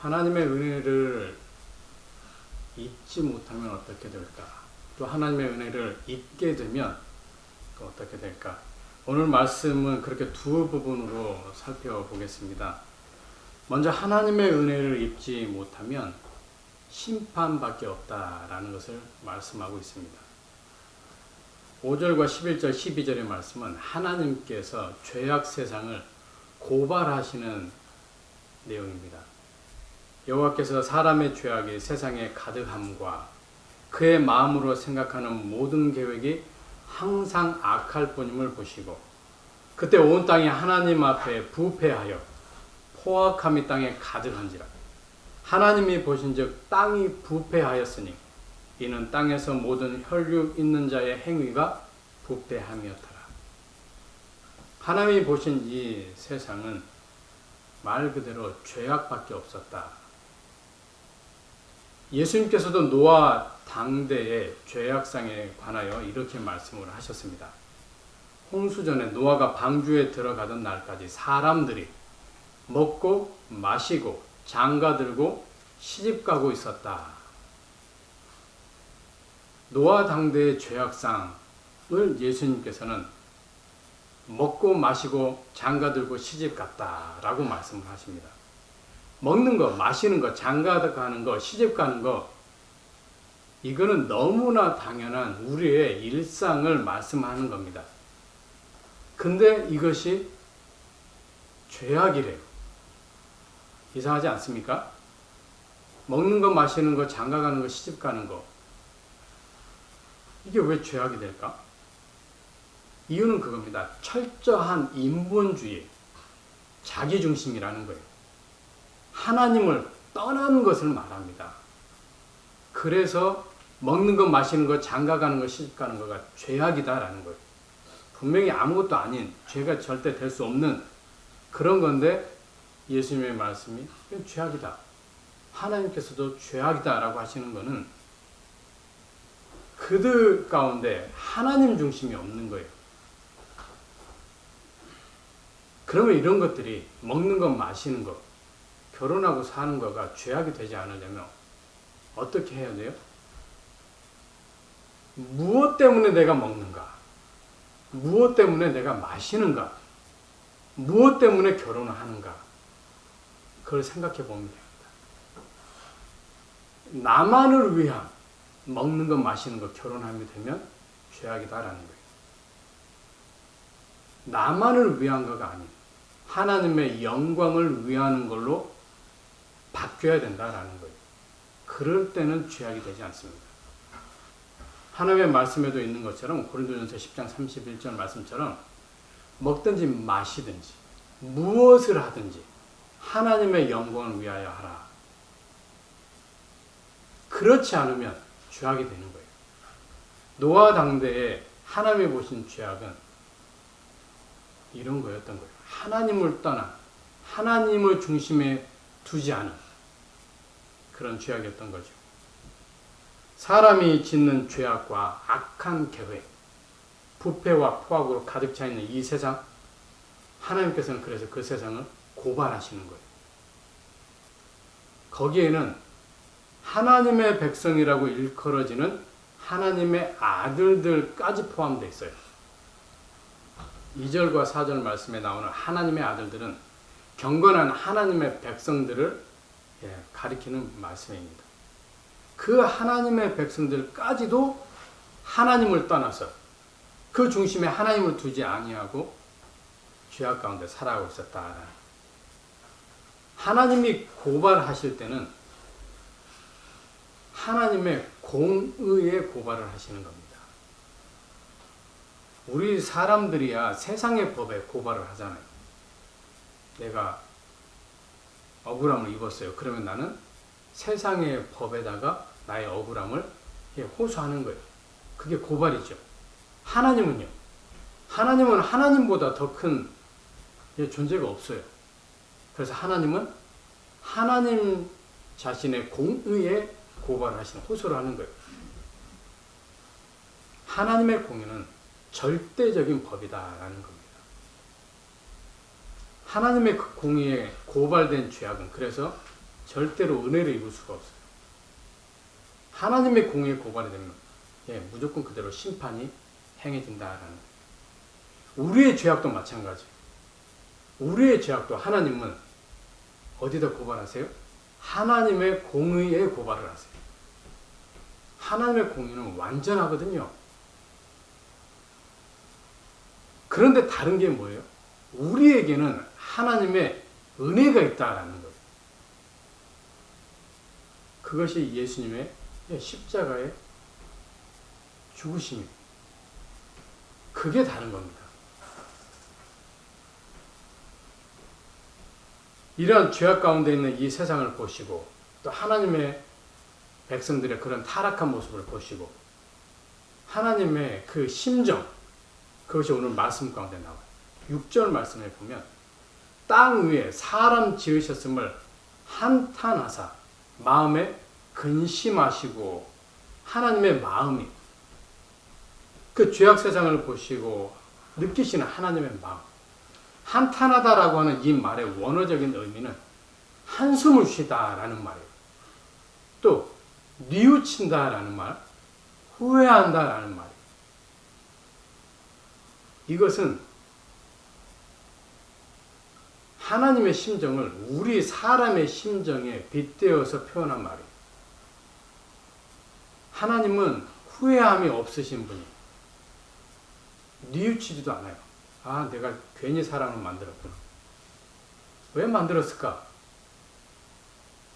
하나님의 은혜를 잊지 못하면 어떻게 될까? 또 하나님의 은혜를 잊게 되면 또 어떻게 될까? 오늘 말씀은 그렇게 두 부분으로 살펴보겠습니다. 먼저 하나님의 은혜를 잊지 못하면 심판밖에 없다라는 것을 말씀하고 있습니다. 5절과 11절, 12절의 말씀은 하나님께서 죄악 세상을 고발하시는 내용입니다. 여호와께서 사람의 죄악이 세상에 가득함과 그의 마음으로 생각하는 모든 계획이 항상 악할 뿐임을 보시고 그때 온 땅이 하나님 앞에 부패하여 포악함이 땅에 가득한지라. 하나님이 보신즉 땅이 부패하였으니 이는 땅에서 모든 혈육 있는 자의 행위가 부패함이었더라. 하나님이 보신 이 세상은 말 그대로 죄악밖에 없었다. 예수님께서도 노아 당대의 죄악상에 관하여 이렇게 말씀을 하셨습니다. 홍수전에 노아가 방주에 들어가던 날까지 사람들이 먹고 마시고 장가들고 시집가고 있었다. 노아 당대의 죄악상을 예수님께서는 먹고 마시고 장가들고 시집갔다라고 말씀을 하십니다. 먹는 거, 마시는 거, 장가가는 거, 시집가는 거, 이거는 너무나 당연한 우리의 일상을 말씀하는 겁니다. 근데 이것이 죄악이래요. 이상하지 않습니까? 먹는 거, 마시는 거, 장가가는 거, 시집가는 거, 이게 왜 죄악이 될까? 이유는 그겁니다. 철저한 인본주의, 자기중심이라는 거예요. 하나님을 떠난 것을 말합니다. 그래서 먹는 거, 마시는 거, 장가가는 거, 시집가는 거가 죄악이다라는 거예요. 분명히 아무것도 아닌, 죄가 절대 될 수 없는 그런 건데 예수님의 말씀이 이건 죄악이다. 하나님께서도 죄악이다라고 하시는 거는 그들 가운데 하나님 중심이 없는 거예요. 그러면 이런 것들이 먹는 것, 마시는 것, 결혼하고 사는 거가 죄악이 되지 않으려면 어떻게 해야 돼요? 무엇 때문에 내가 먹는가? 무엇 때문에 내가 마시는가? 무엇 때문에 결혼을 하는가? 그걸 생각해 보면 됩니다. 나만을 위한 먹는 것, 마시는 것, 결혼하게 되면 죄악이다라는 거예요. 나만을 위한 거가 아닌 하나님의 영광을 위하는 걸로 바뀌어야 된다라는 거예요. 그럴 때는 죄악이 되지 않습니다. 하나님의 말씀에도 있는 것처럼 고린도전서 10장 31절 말씀처럼 먹든지 마시든지 무엇을 하든지 하나님의 영광을 위하여 하라. 그렇지 않으면 죄악이 되는 거예요. 노아 당대에 하나님이 보신 죄악은 이런 거였던 거예요. 하나님을 떠난, 하나님을 중심에 두지 않은 그런 죄악이었던 거죠. 사람이 짓는 죄악과 악한 계획, 부패와 포악으로 가득 차 있는 이 세상, 하나님께서는 그래서 그 세상을 고발하시는 거예요. 거기에는 하나님의 백성이라고 일컬어지는 하나님의 아들들까지 포함되어 있어요. 2절과 4절 말씀에 나오는 하나님의 아들들은 경건한 하나님의 백성들을 가리키는 말씀입니다. 그 하나님의 백성들까지도 하나님을 떠나서 그 중심에 하나님을 두지 아니하고 죄악 가운데 살아가고 있었다. 하나님이 고발하실 때는 하나님의 공의의 고발을 하시는 겁니다. 우리 사람들이야 세상의 법에 고발을 하잖아요. 내가 억울함을 입었어요. 그러면 나는 세상의 법에다가 나의 억울함을 호소하는 거예요. 그게 고발이죠. 하나님은요? 하나님은 하나님보다 더 큰 존재가 없어요. 그래서 하나님은 하나님 자신의 공의에 고발을 하시는, 호소를 하는 거예요. 하나님의 공의는 절대적인 법이다라는 겁니다. 하나님의 그 공의에 고발된 죄악은 그래서 절대로 은혜를 입을 수가 없어요. 하나님의 공의에 고발이 되면 무조건 그대로 심판이 행해진다라는 거예요. 우리의 죄악도 마찬가지예요. 우리의 죄악도 하나님은 어디다 고발하세요? 하나님의 공의에 고발을 하세요. 하나님의 공의는 완전하거든요. 그런데 다른 게 뭐예요? 우리에게는 하나님의 은혜가 있다라는 거예요. 그것이 예수님의 십자가의 죽으심이에요. 그게 다른 겁니다. 이런 죄악 가운데 있는 이 세상을 보시고 또 하나님의 백성들의 그런 타락한 모습을 보시고 하나님의 그 심정, 그것이 오늘 말씀 가운데 나와요. 6절 말씀에 보면 땅 위에 사람 지으셨음을 한탄하사 마음에 근심하시고, 하나님의 마음이 그 죄악 세상을 보시고 느끼시는 하나님의 마음, 한탄하다라고 하는 이 말의 원어적인 의미는 한숨을 쉬다라는 말이에요. 또 뉘우친다라는 말, 후회한다라는 말이에요. 이것은 하나님의 심정을 우리 사람의 심정에 빗대어서 표현한 말이에요. 하나님은 후회함이 없으신 분이 뉘우치지도 않아요. 아, 내가 괜히 사람을 만들었구나. 왜 만들었을까?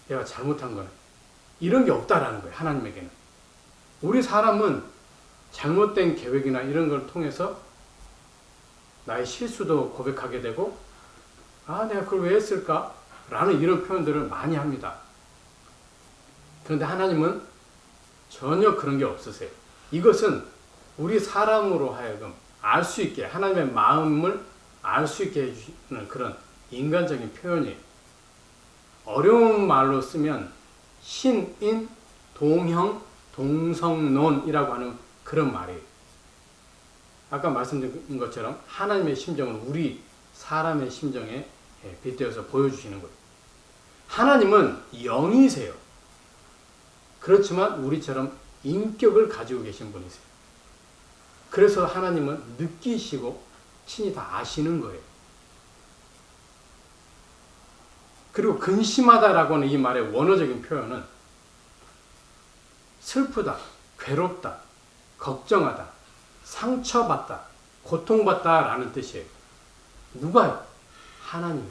내가 잘못한 거네. 이런 게 없다라는 거예요. 하나님에게는. 우리 사람은 잘못된 계획이나 이런 걸 통해서 나의 실수도 고백하게 되고, 아, 내가 그걸 왜 했을까? 라는 이런 표현들을 많이 합니다. 그런데 하나님은 전혀 그런 게 없으세요. 이것은 우리 사람으로 하여금 알 수 있게, 하나님의 마음을 알 수 있게 해주는 그런 인간적인 표현이에요. 어려운 말로 쓰면 신인, 동형, 동성론이라고 하는 그런 말이에요. 아까 말씀드린 것처럼 하나님의 심정을 우리 사람의 심정에 빗대어서 보여주시는 거예요. 하나님은 영이세요. 그렇지만 우리처럼 인격을 가지고 계신 분이세요. 그래서 하나님은 느끼시고 친히 다 아시는 거예요. 그리고 근심하다라고 하는 이 말의 원어적인 표현은 슬프다, 괴롭다, 걱정하다, 상처받다, 고통받다 라는 뜻이에요. 누가요? 하나님.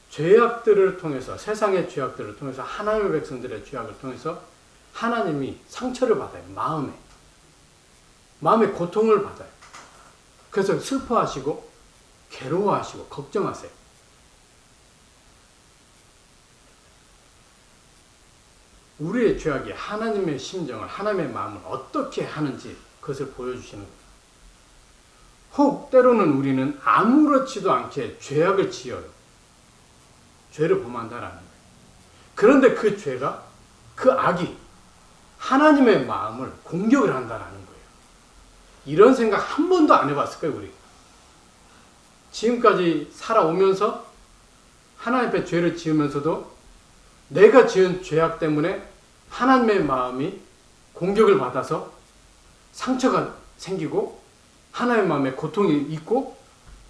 죄악들을 통해서, 세상의 죄악들을 통해서, 하나님의 백성들의 죄악을 통해서 하나님이 상처를 받아요. 마음에 고통을 받아요. 그래서 슬퍼하시고 괴로워하시고 걱정하세요. 우리의 죄악이 하나님의 심정을, 하나님의 마음을 어떻게 하는지 그것을 보여주시는 거예요. 혹 때로는 우리는 아무렇지도 않게 죄악을 지어요. 죄를 범한다라는 거예요. 그런데 그 죄가, 그 악이 하나님의 마음을 공격을 한다라는 거예요. 이런 생각 한 번도 안 해봤을 거예요, 우리. 지금까지 살아오면서 하나님 앞에 죄를 지으면서도 내가 지은 죄악 때문에 하나님의 마음이 공격을 받아서 상처가 생기고 하나님의 마음에 고통이 있고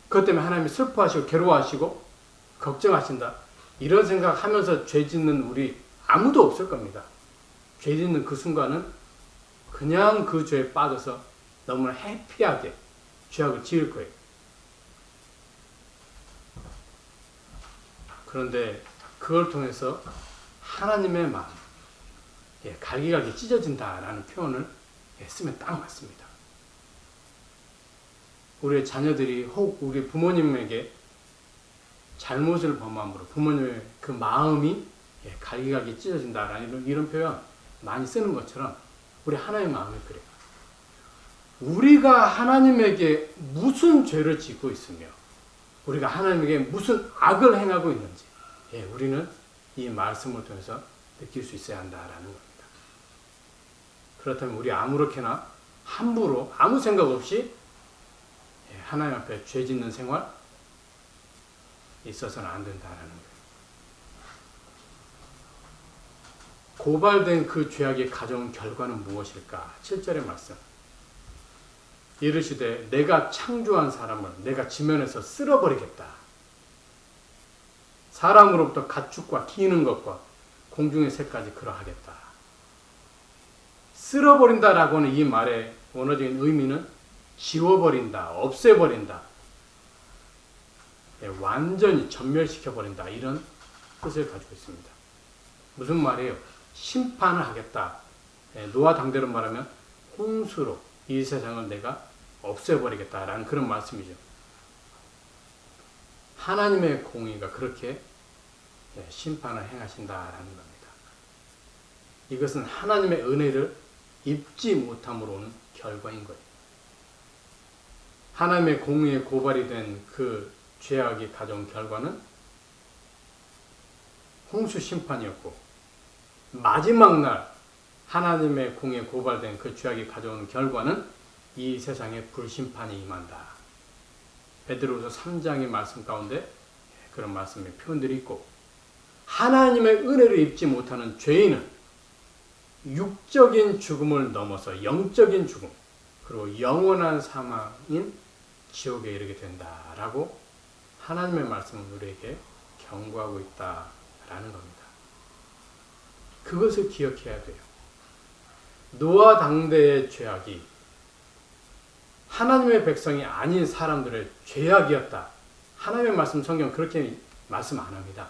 그것 때문에 하나님이 슬퍼하시고 괴로워하시고 걱정하신다. 이런 생각하면서 죄 짓는 우리 아무도 없을 겁니다. 죄 짓는 그 순간은 그냥 그 죄에 빠져서 너무나 해피하게 죄악을 지을 거예요. 그런데 그걸 통해서 하나님의 마음, 갈기갈기 찢어진다라는 표현을 쓰면 딱 맞습니다. 우리의 자녀들이 혹 우리 부모님에게 잘못을 범함으로 부모님의 그 마음이 갈기갈기 찢어진다라는 이런 표현 많이 쓰는 것처럼 우리 하나님의 마음이 그래요. 우리가 하나님에게 무슨 죄를 짓고 있으며 우리가 하나님에게 무슨 악을 행하고 있는지 우리는 이 말씀을 통해서 느낄 수 있어야 한다라는 겁니다. 그렇다면 우리 아무렇게나 함부로 아무 생각 없이 하나님 앞에 죄 짓는 생활 있어서는 안 된다라는 거예요. 고발된 그 죄악이 가져온 결과는 무엇일까? 7절의 말씀. 이르시되 내가 창조한 사람을 내가 지면에서 쓸어버리겠다. 사람으로부터 가축과 기는 것과 공중의 새까지 그러하겠다. 쓸어버린다라고 하는 이 말의 원어적인 의미는 지워버린다, 없애버린다, 완전히 전멸시켜버린다, 이런 뜻을 가지고 있습니다. 무슨 말이에요? 심판을 하겠다. 노아 당대로 말하면 홍수로 이 세상을 내가 없애버리겠다라는 그런 말씀이죠. 하나님의 공의가 그렇게 심판을 행하신다라는 겁니다. 이것은 하나님의 은혜를 입지 못함으로 오는 결과인 거예요. 하나님의 공의에 고발이 된 그 죄악이 가져온 결과는 홍수 심판이었고, 마지막 날 하나님의 공의에 고발된 그 죄악이 가져온 결과는 이 세상에 불심판이 임한다. 베드로후서 3장의 말씀 가운데 그런 말씀의 표현들이 있고, 하나님의 은혜를 입지 못하는 죄인은 육적인 죽음을 넘어서 영적인 죽음, 그리고 영원한 사망인 지옥에 이르게 된다라고 하나님의 말씀은 우리에게 경고하고 있다라는 겁니다. 그것을 기억해야 돼요. 노아 당대의 죄악이 하나님의 백성이 아닌 사람들의 죄악이었다. 하나님의 말씀 성경 그렇게 말씀 안 합니다.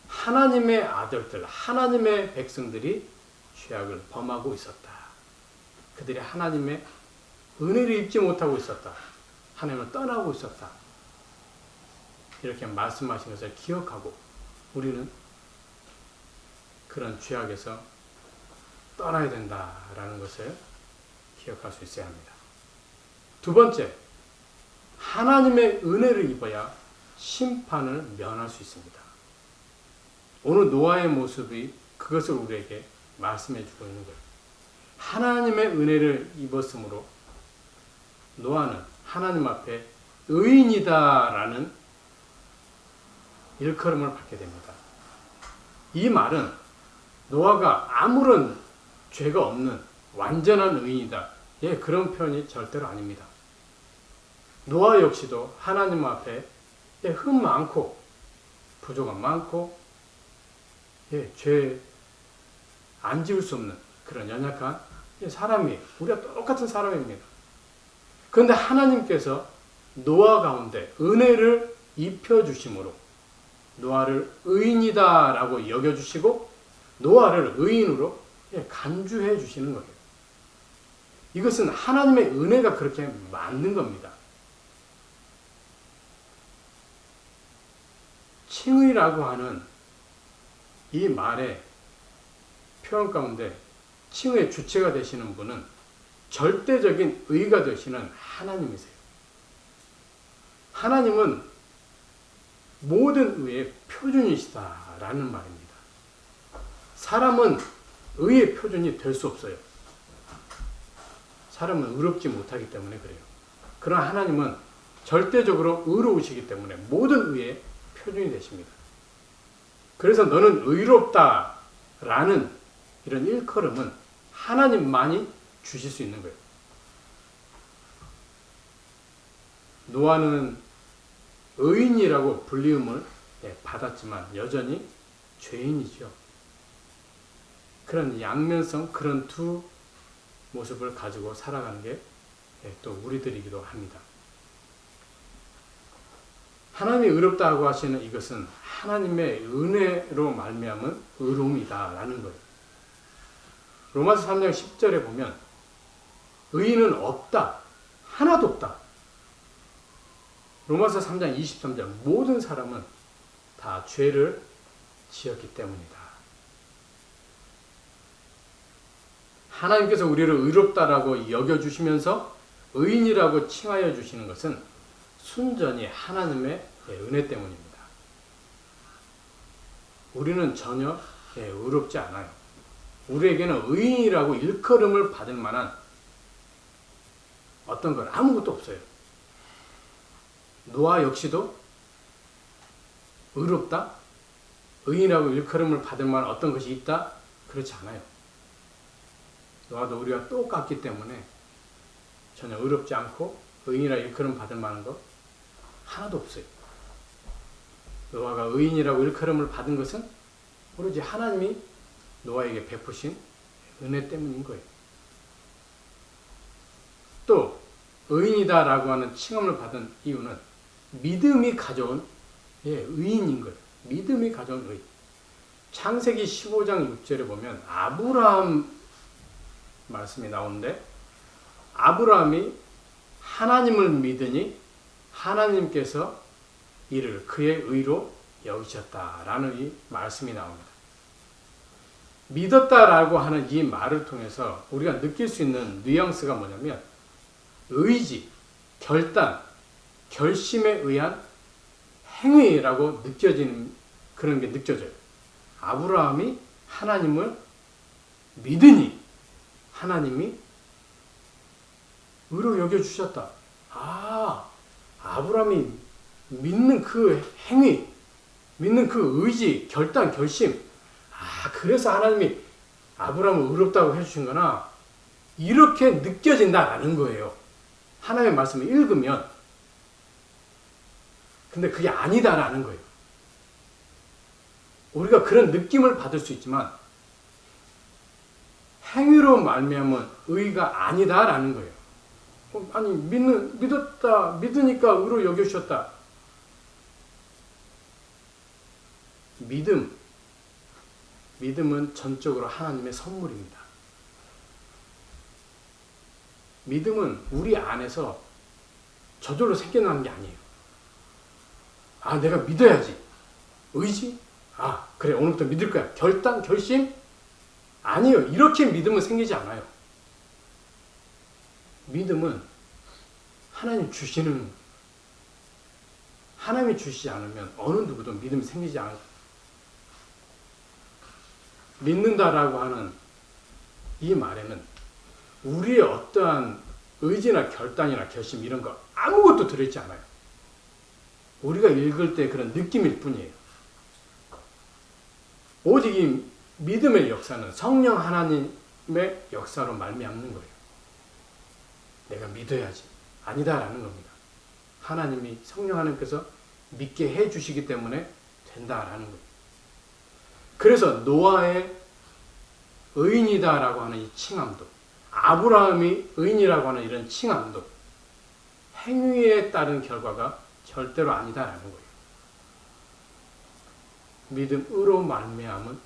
하나님의 아들들, 하나님의 백성들이 죄악을 범하고 있었다. 그들이 하나님의 은혜를 입지 못하고 있었다. 하나님을 떠나고 있었다. 이렇게 말씀하신 것을 기억하고 우리는 그런 죄악에서 떠나야 된다라는 것을 기억할 수 있어야 합니다. 두 번째, 하나님의 은혜를 입어야 심판을 면할 수 있습니다. 오늘 노아의 모습이 그것을 우리에게 말씀해 주고 있는 거예요. 하나님의 은혜를 입었으므로 노아는 하나님 앞에 의인이다라는 일컬음을 받게 됩니다. 이 말은 노아가 아무런 죄가 없는 완전한 의인이다. 그런 표현이 절대로 아닙니다. 노아 역시도 하나님 앞에 흠 많고 부족함 많고 죄 안 지을 수 없는 그런 연약한 사람이에요. 우리가 똑같은 사람입니다. 그런데 하나님께서 노아 가운데 은혜를 입혀주심으로 노아를 의인이다라고 여겨주시고 노아를 의인으로 간주해 주시는 거예요. 이것은 하나님의 은혜가 그렇게 맞는 겁니다. 칭의라고 하는 이 말의 표현 가운데 칭의의 주체가 되시는 분은 절대적인 의가 되시는 하나님이세요. 하나님은 모든 의의 표준이시다라는 말입니다. 사람은 의의 표준이 될 수 없어요. 사람은 의롭지 못하기 때문에 그래요. 그러나 하나님은 절대적으로 의로우시기 때문에 모든 의의 표준이 되십니다. 그래서 너는 의롭다라는 이런 일컬음은 하나님만이 주실 수 있는 거예요. 노아는 의인이라고 불리움을 받았지만 여전히 죄인이죠. 그런 양면성, 그런 두 모습을 가지고 살아가는 게 또 우리들이기도 합니다. 하나님이 의롭다고 하시는 이것은 하나님의 은혜로 말미암은 의로움이다라는 거예요. 로마서 3장 10절에 보면 의인은 없다. 하나도 없다. 로마서 3장 23절 모든 사람은 다 죄를 지었기 때문이다. 하나님께서 우리를 의롭다라고 여겨주시면서 의인이라고 칭하여 주시는 것은 순전히 하나님의 은혜 때문입니다. 우리는 전혀 의롭지 않아요. 우리에게는 의인이라고 일컬음을 받을 만한 어떤 건 아무것도 없어요. 노아 역시도 의롭다, 의인이라고 일컬음을 받을 만한 어떤 것이 있다? 그렇지 않아요. 노아도 우리가 똑같기 때문에 전혀 의롭지 않고 의인이라 일컬음 받을 만한 거 하나도 없어요. 노아가 의인이라고 일컬음을 받은 것은 오로지 하나님이 노아에게 베푸신 은혜 때문인 거예요. 또 의인이다라고 하는 칭함을 받은 이유는 믿음이 가져온 의인인 거예요. 믿음이 가져온 의인. 창세기 15장 6절에 보면 아브라함 말씀이 나오는데 아브라함이 하나님을 믿으니 하나님께서 이를 그의 의로 여기셨다라는 이 말씀이 나옵니다. 믿었다라고 하는 이 말을 통해서 우리가 느낄 수 있는 뉘앙스가 뭐냐면 의지, 결단, 결심에 의한 행위라고 느껴지는 그런 게 느껴져요. 아브라함이 하나님을 믿으니 하나님이 의로 여겨주셨다. 아브라함이 믿는 그 행위, 믿는 그 의지, 결단, 결심. 그래서 하나님이 아브라함을 의롭다고 해주신 거나 이렇게 느껴진다라는 거예요. 하나님의 말씀을 읽으면. 근데 그게 아니다라는 거예요. 우리가 그런 느낌을 받을 수 있지만 행위로 말미암은 의가 아니다라는 거예요. 아니 믿으니까 의로 여겨주셨다. 믿음은 전적으로 하나님의 선물입니다. 믿음은 우리 안에서 저절로 생겨나는 게 아니에요. 내가 믿어야지. 의지? 그래, 오늘부터 믿을 거야. 결단, 결심? 아니요. 이렇게 믿음은 생기지 않아요. 믿음은 하나님이 주시지 않으면 어느 누구도 믿음이 생기지 않아요. 믿는다라고 하는 이 말에는 우리의 어떠한 의지나 결단이나 결심 이런 거 아무것도 들어있지 않아요. 우리가 읽을 때 그런 느낌일 뿐이에요. 오직 이 믿음의 역사는 성령 하나님의 역사로 말미암는 거예요. 내가 믿어야지. 아니다라는 겁니다. 하나님이 성령 하나님께서 믿게 해주시기 때문에 된다라는 거예요. 그래서 노아의 의인이다라고 하는 이 칭함도 아브라함이 의인이라고 하는 이런 칭함도 행위에 따른 결과가 절대로 아니다라는 거예요. 믿음으로 말미암은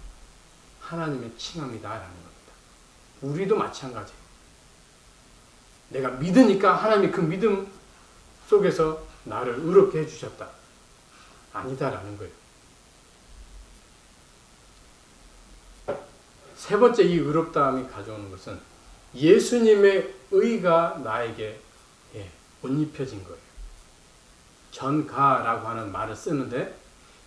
하나님의 칭함이다라는 겁니다. 우리도 마찬가지예요. 내가 믿으니까 하나님이 그 믿음 속에서 나를 의롭게 해주셨다. 아니다라는 거예요. 세 번째 이 의롭다함이 가져오는 것은 예수님의 의가 나에게 옷 입혀진 거예요. 전가라고 하는 말을 쓰는데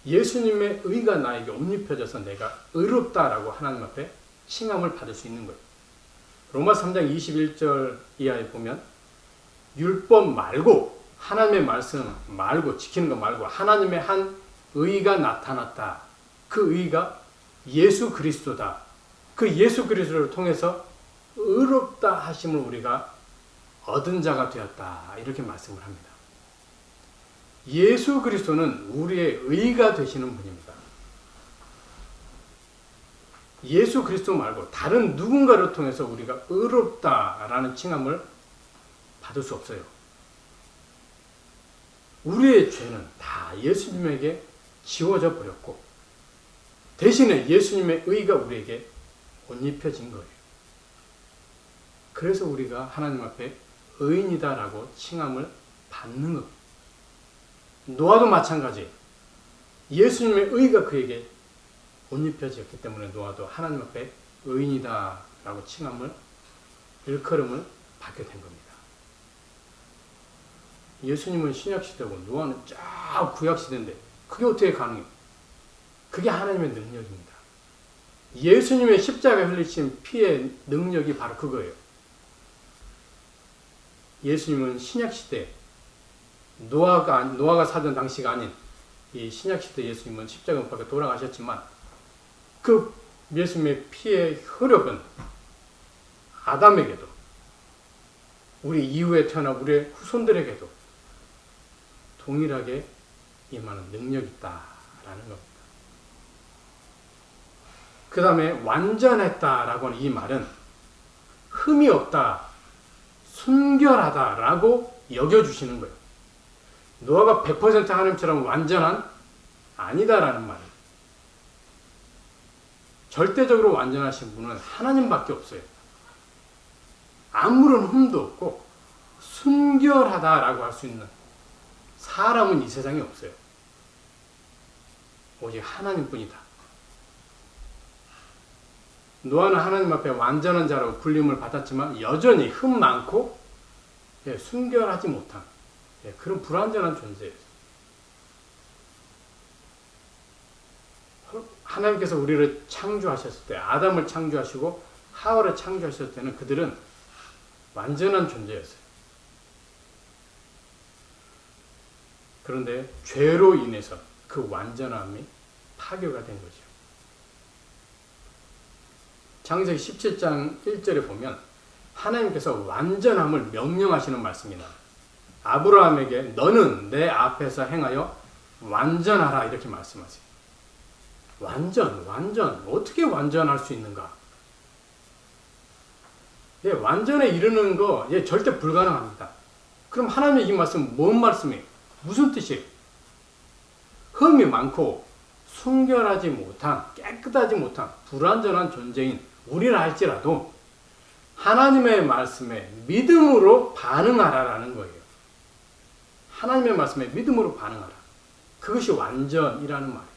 예수님의 의가 나에게 옷 입혀져서 내가 의롭다라고 하나님 앞에 칭함을 받을 수 있는 거예요. 로마 3장 21절 이하에 보면 율법 말고 하나님의 말씀 말고 지키는 거 말고 하나님의 한 의가 나타났다. 그 의가 예수 그리스도다. 그 예수 그리스도를 통해서 의롭다 하심을 우리가 얻은 자가 되었다. 이렇게 말씀을 합니다. 예수 그리스도는 우리의 의가 되시는 분입니다. 예수 그리스도 말고 다른 누군가를 통해서 우리가 의롭다라는 칭함을 받을 수 없어요. 우리의 죄는 다 예수님에게 지워져 버렸고 대신에 예수님의 의가 우리에게 옷 입혀진 거예요. 그래서 우리가 하나님 앞에 의인이다라고 칭함을 받는 겁니다. 노아도 마찬가지. 예수님의 의가 그에게 옷 입혀졌기 때문에 노아도 하나님 앞에 의인이다라고 칭함을 일컬음을 받게 된 겁니다. 예수님은 신약시대고 노아는 쫙 구약시대인데 그게 어떻게 가능해요? 그게 하나님의 능력입니다. 예수님의 십자가에 흘리신 피의 능력이 바로 그거예요. 예수님은 신약시대 노아가 살던 당시가 아닌 이 신약시대 예수님은 십자가 못 박혀 돌아가셨지만 그 예수님의 피의 효력은 아담에게도 우리 이후에 태어난 우리의 후손들에게도 동일하게 임하는 능력이 있다라는 겁니다. 그 다음에 완전했다라고 하는 이 말은 흠이 없다, 순결하다라고 여겨주시는 거예요. 노아가 100% 하나님처럼 완전한 아니다라는 말이에요. 절대적으로 완전하신 분은 하나님밖에 없어요. 아무런 흠도 없고 순결하다라고 할 수 있는 사람은 이 세상에 없어요. 오직 하나님뿐이다. 노아는 하나님 앞에 완전한 자라고 불림을 받았지만 여전히 흠 많고 순결하지 못한 그런 불완전한 존재예요. 하나님께서 우리를 창조하셨을 때, 아담을 창조하시고 하와를 창조하셨을 때는 그들은 완전한 존재였어요. 그런데 죄로 인해서 그 완전함이 파괴가 된 거죠. 창세기 17장 1절에 보면 하나님께서 완전함을 명령하시는 말씀이 나와요. 아브라함에게 너는 내 앞에서 행하여 완전하라 이렇게 말씀하세요. 완전 어떻게 완전할 수 있는가? 완전에 이르는 거 절대 불가능합니다. 그럼 하나님의 이 말씀은 뭔 말씀이에요? 무슨 뜻이에요? 흠이 많고 순결하지 못한, 깨끗하지 못한 불완전한 존재인 우리라 할지라도 하나님의 말씀에 믿음으로 반응하라라는 거예요. 하나님의 말씀에 믿음으로 반응하라. 그것이 완전이라는 말이에요.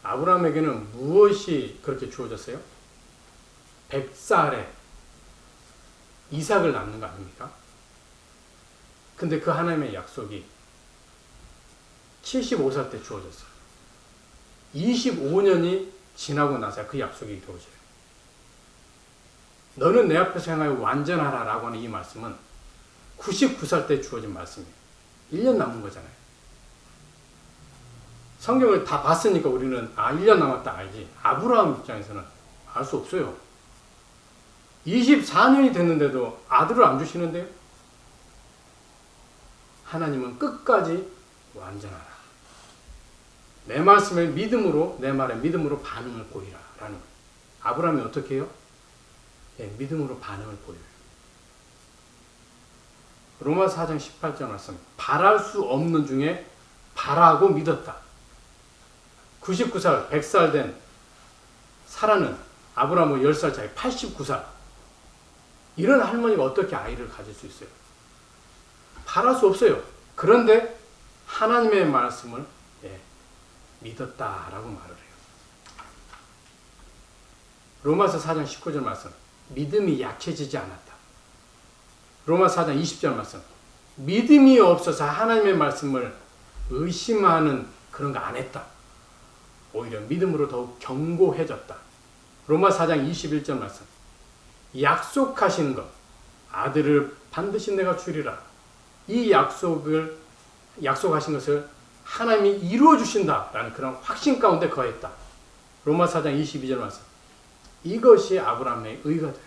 아브라함에게는 무엇이 그렇게 주어졌어요? 100살에 이삭을 낳는 거 아닙니까? 근데 그 하나님의 약속이 75살 때 주어졌어요. 25년이 지나고 나서 그 약속이 이루어져요. 너는 내 앞에서 행하여 완전하라 라고 하는 이 말씀은 99살 때 주어진 말씀이에요. 1년 남은 거잖아요. 성경을 다 봤으니까 우리는 1년 남았다 알지. 아브라함 입장에서는 알 수 없어요. 24년이 됐는데도 아들을 안 주시는데요. 하나님은 끝까지 완전하라. 내 말씀에 믿음으로, 내 말에 믿음으로 반응을 보이라 라는 거예요. 아브라함이 어떻게 해요? 믿음으로 반응을 보여요. 로마서 4장 18절 말씀. 바랄 수 없는 중에 바라고 믿었다. 99살, 100살 된 사라는 아브라함은 10살 차이 89살. 이런 할머니가 어떻게 아이를 가질 수 있어요? 바랄 수 없어요. 그런데 하나님의 말씀을 믿었다라고 말을 해요. 로마서 4장 19절 말씀. 믿음이 약해지지 않았다. 로마서 4장 20절 말씀. 믿음이 없어서 하나님의 말씀을 의심하는 그런 거 안 했다. 오히려 믿음으로 더욱 견고해졌다. 로마서 4장 21절 말씀. 약속하신 것, 아들을 반드시 내가 주리라. 이 약속하신 것을 하나님이 이루어 주신다라는 그런 확신 가운데 거했다. 로마서 4장 22절 말씀. 이것이 아브라함의 의가 되었다.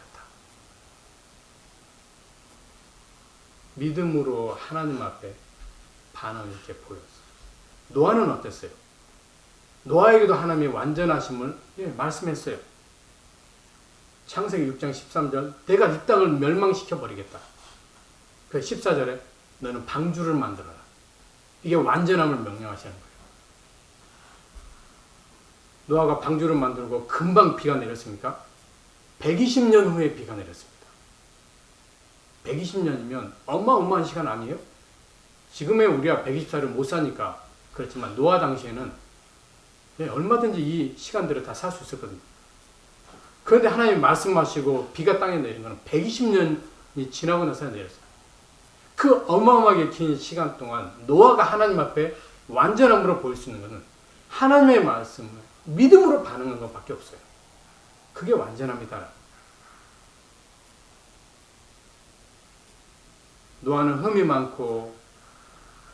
믿음으로 하나님 앞에 반응을 이렇게 보였어요. 노아는 어땠어요? 노아에게도 하나님이 완전하심을 말씀했어요. 창세기 6장 13절 내가 이 땅을 멸망시켜버리겠다. 그 14절에 너는 방주를 만들어라. 이게 완전함을 명령하시는 거예요. 노아가 방주를 만들고 금방 비가 내렸습니까? 120년 후에 비가 내렸습니다. 120년이면 어마어마한 시간 아니에요? 지금의 우리가 120살을 못 사니까 그렇지만 노아 당시에는 얼마든지 이 시간들을 다 살 수 있었거든요. 그런데 하나님이 말씀하시고 비가 땅에 내린 것은 120년이 지나고 나서 내렸어요. 그 어마어마하게 긴 시간 동안 노아가 하나님 앞에 완전함으로 보일 수 있는 것은 하나님의 말씀을 믿음으로 반응한 것밖에 없어요. 그게 완전합니다. 노아는 흠이 많고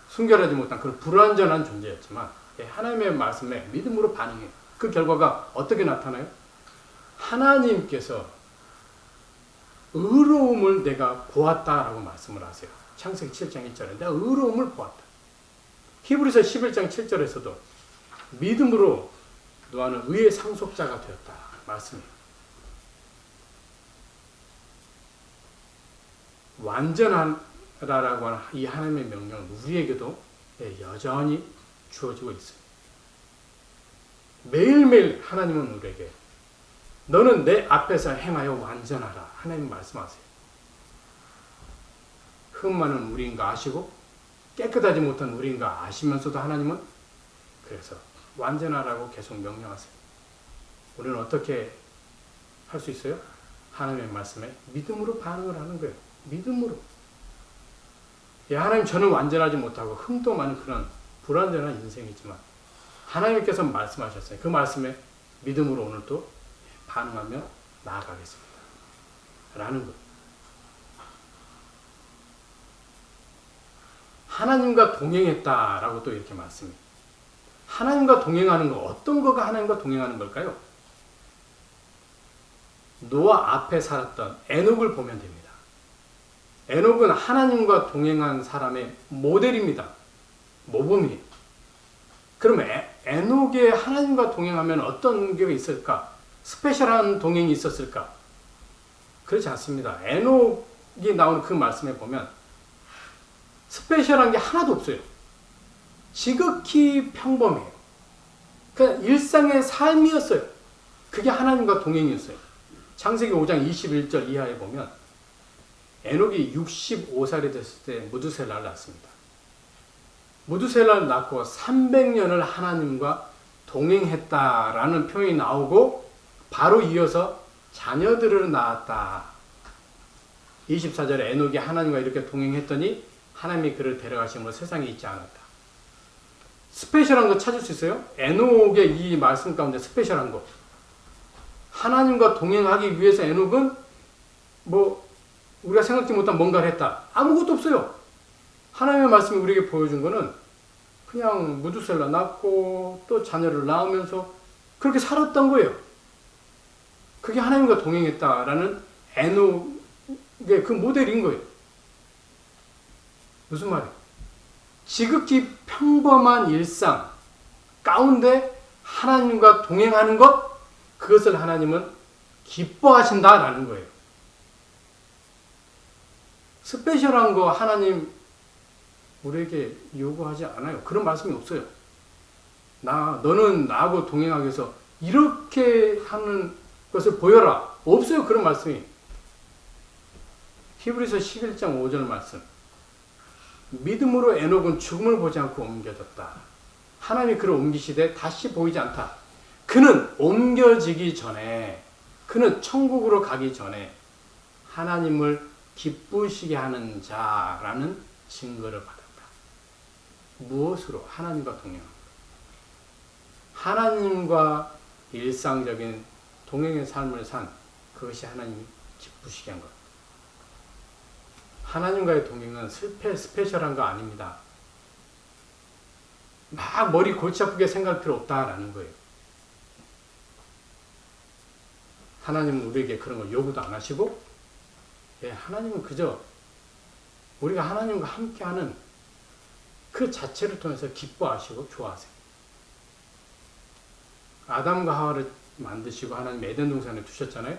순결하지 못한 그런 불완전한 존재였지만 하나님의 말씀에 믿음으로 반응해요. 그 결과가 어떻게 나타나요? 하나님께서 의로움을 내가 보았다라고 말씀을 하세요. 창세기 7장 1절에 내가 의로움을 보았다. 히브리서 11장 7절에서도 믿음으로 노아는 의의 상속자가 되었다 말씀이에요. 완전하라고 하는 이 하나님의 명령은 우리에게도 여전히 주어지고 있어요. 매일매일 하나님은 우리에게 너는 내 앞에서 행하여 완전하라 하나님 말씀하세요. 흠 많은 우리인가 아시고 깨끗하지 못한 우리인가 아시면서도 하나님은 그래서 완전하라고 계속 명령하세요. 우리는 어떻게 할 수 있어요? 하나님의 말씀에 믿음으로 반응을 하는 거예요. 믿음으로. 하나님 저는 완전하지 못하고 흠도 많은 그런 불완전한 인생이지만 하나님께서 말씀하셨어요. 그 말씀에 믿음으로 오늘도 반응하며 나아가겠습니다. 라는 거예요. 하나님과 동행했다라고 또 이렇게 말씀해요. 하나님과 동행하는 거, 어떤 거가 하나님과 동행하는 걸까요? 노아 앞에 살았던 에녹을 보면 됩니다. 에녹은 하나님과 동행한 사람의 모델입니다. 모범이에요. 그럼 에녹의 하나님과 동행하면 어떤 게 있을까? 스페셜한 동행이 있었을까? 그렇지 않습니다. 에녹이 나오는 그 말씀에 보면 스페셜한 게 하나도 없어요. 지극히 평범해요. 그냥 일상의 삶이었어요. 그게 하나님과 동행이었어요. 창세기 5장 21절 이하에 보면 에녹이 65살이 됐을 때 무두셀라를 낳습니다. 무두셀라를 낳고 300년을 하나님과 동행했다라는 표현이 나오고 바로 이어서 자녀들을 낳았다. 24절에 에녹이 하나님과 이렇게 동행했더니 하나님이 그를 데려가심으로 세상에 있지 않았다. 스페셜한 거 찾을 수 있어요? 에녹의 이 말씀 가운데 스페셜한 거. 하나님과 동행하기 위해서 에녹은 우리가 생각지 못한 뭔가를 했다. 아무것도 없어요. 하나님의 말씀이 우리에게 보여준 거는 그냥 무두셀라 낳고 또 자녀를 낳으면서 그렇게 살았던 거예요. 그게 하나님과 동행했다라는 에녹의 그 모델인 거예요. 무슨 말이에요? 지극히 평범한 일상 가운데 하나님과 동행하는 것, 그것을 하나님은 기뻐하신다라는 거예요. 스페셜한 거 하나님 우리에게 요구하지 않아요. 그런 말씀이 없어요. 너는 나하고 동행하기 위해서 이렇게 하는 것을 보여라. 없어요. 그런 말씀이. 히브리서 11장 5절 말씀. 믿음으로 에녹은 죽음을 보지 않고 옮겨졌다. 하나님이 그를 옮기시되 다시 보이지 않다. 그는 옮겨지기 전에, 그는 천국으로 가기 전에 하나님을 기쁘시게 하는 자라는 증거를 받았다. 무엇으로? 하나님과 동행합니다. 하나님과 일상적인 동행의 삶을 산 그것이 하나님이 기쁘시게 한 것. 하나님과의 동행은 스페셜한 거 아닙니다. 막 머리 골치 아프게 생각할 필요 없다라는 거예요. 하나님은 우리에게 그런 걸 요구도 안 하시고, 하나님은 그저 우리가 하나님과 함께하는 그 자체를 통해서 기뻐하시고 좋아하세요. 아담과 하와를 만드시고 하나님 에덴 동산에 두셨잖아요.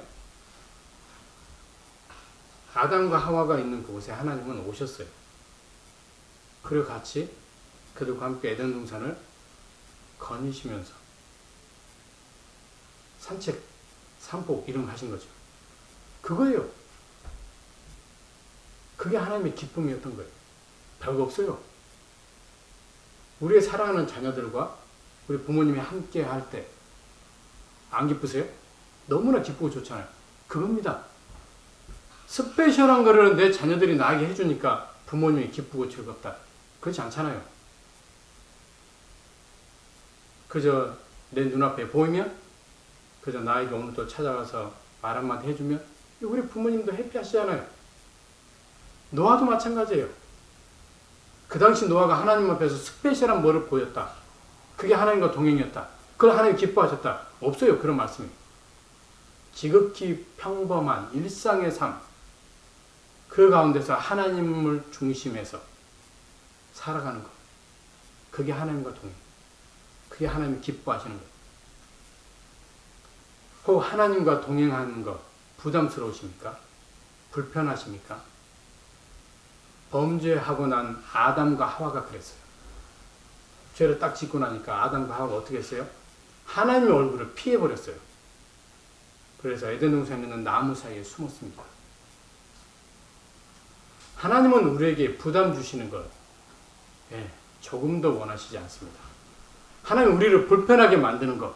아담과 하와가 있는 그곳에 하나님은 오셨어요. 그리고 같이 그들과 함께 에덴 동산을 거니시면서 산책, 산보 이런 거 하신 거죠. 그거예요. 그게 하나님의 기쁨이었던 거예요. 별거 없어요. 우리의 사랑하는 자녀들과 우리 부모님이 함께 할 때 안 기쁘세요? 너무나 기쁘고 좋잖아요. 그겁니다. 스페셜한 거를 내 자녀들이 나에게 해주니까 부모님이 기쁘고 즐겁다. 그렇지 않잖아요. 그저 내 눈앞에 보이면 그저 나에게 오늘 또 찾아와서 말 한마디 해주면 우리 부모님도 해피하시잖아요. 노아도 마찬가지예요. 그 당시 노아가 하나님 앞에서 스페셜한 뭐를 보였다. 그게 하나님과 동행이었다. 그걸 하나님 기뻐하셨다. 없어요. 그런 말씀이. 지극히 평범한 일상의 삶, 그 가운데서 하나님을 중심해서 살아가는 것. 그게 하나님과 동행. 그게 하나님이 기뻐하시는 것. 혹 하나님과 동행하는 것 부담스러우십니까? 불편하십니까? 범죄하고 난 아담과 하와가 그랬어요. 죄를 딱 짓고 나니까 아담과 하와가 어떻게 했어요? 하나님의 얼굴을 피해버렸어요. 그래서 에덴 동산에 있는 나무 사이에 숨었습니다. 하나님은 우리에게 부담 주시는 것 조금도 원하시지 않습니다. 하나님 우리를 불편하게 만드는 것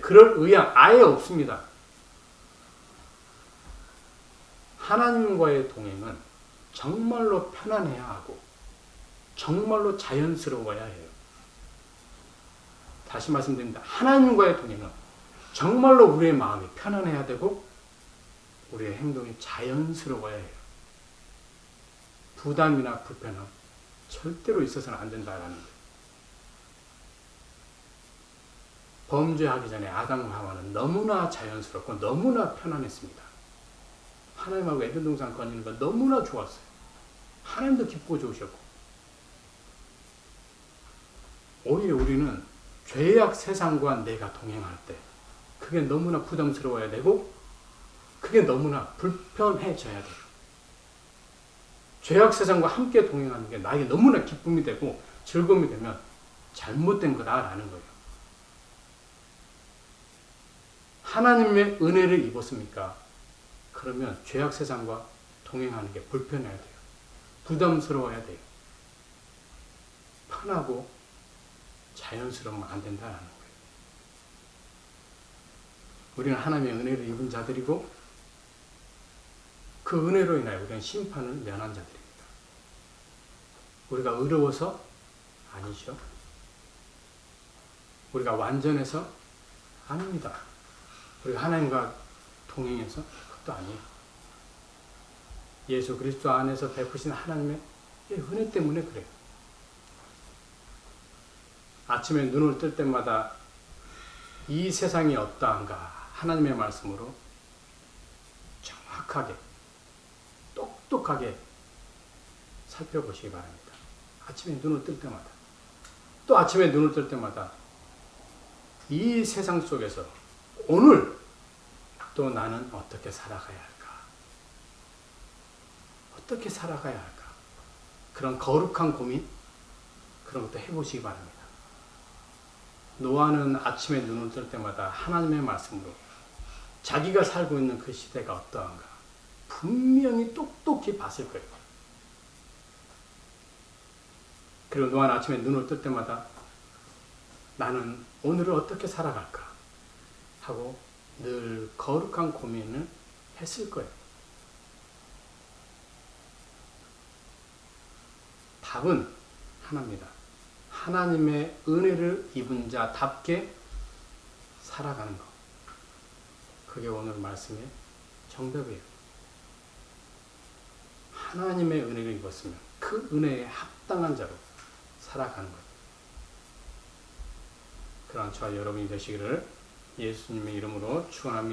그럴 의향 아예 없습니다. 하나님과의 동행은 정말로 편안해야 하고 정말로 자연스러워야 해요. 다시 말씀드립니다. 하나님과의 동행은 정말로 우리의 마음이 편안해야 되고 우리의 행동이 자연스러워야 해요. 부담이나 불편함 절대로 있어서는 안 된다라는 거예요. 범죄하기 전에 아담과 하와는 너무나 자연스럽고 너무나 편안했습니다. 하나님하고 에덴 동산 거니는 거 너무나 좋았어요. 하나님도 기쁘고 좋으셨고 오히려 우리는 죄악 세상과 내가 동행할 때 그게 너무나 부담스러워야 되고 그게 너무나 불편해져야 돼요. 죄악 세상과 함께 동행하는 게 나에게 너무나 기쁨이 되고 즐거움이 되면 잘못된 거다라는 거예요. 하나님의 은혜를 입었습니까? 그러면 죄악 세상과 동행하는 게 불편해야 돼요. 부담스러워야 돼요. 편하고 자연스러우면 안 된다는 거예요. 우리는 하나님의 은혜를 입은 자들이고 그 은혜로 인하여 우리는 심판을 면한 자들입니다. 우리가 의로워서? 아니죠. 우리가 완전해서? 아닙니다. 우리가 하나님과 동행해서? 그것도 아니에요. 예수 그리스도 안에서 베푸신 하나님의 은혜 때문에 그래요. 아침에 눈을 뜰 때마다 이 세상이 어떠한가 하나님의 말씀으로 정확하게 똑똑하게 살펴보시기 바랍니다. 아침에 눈을 뜰 때마다 또 아침에 눈을 뜰 때마다 이 세상 속에서 오늘 또 나는 어떻게 살아가야 할까? 어떻게 살아가야 할까? 그런 거룩한 고민 그런 것도 해보시기 바랍니다. 노아는 아침에 눈을 뜰 때마다 하나님의 말씀으로 자기가 살고 있는 그 시대가 어떠한가 분명히 똑똑히 봤을 거예요. 그리고 노아는 아침에 눈을 뜰 때마다 나는 오늘을 어떻게 살아갈까 하고 늘 거룩한 고민을 했을 거예요. 답은 하나입니다. 하나님의 은혜를 입은 자답게 살아가는 것. 그게 오늘 말씀의 정답이에요. 하나님의 은혜를 입었으면 그 은혜에 합당한 자로 살아가는 것. 그런 저와 여러분이 되시기를 예수님의 이름으로 축원합니다.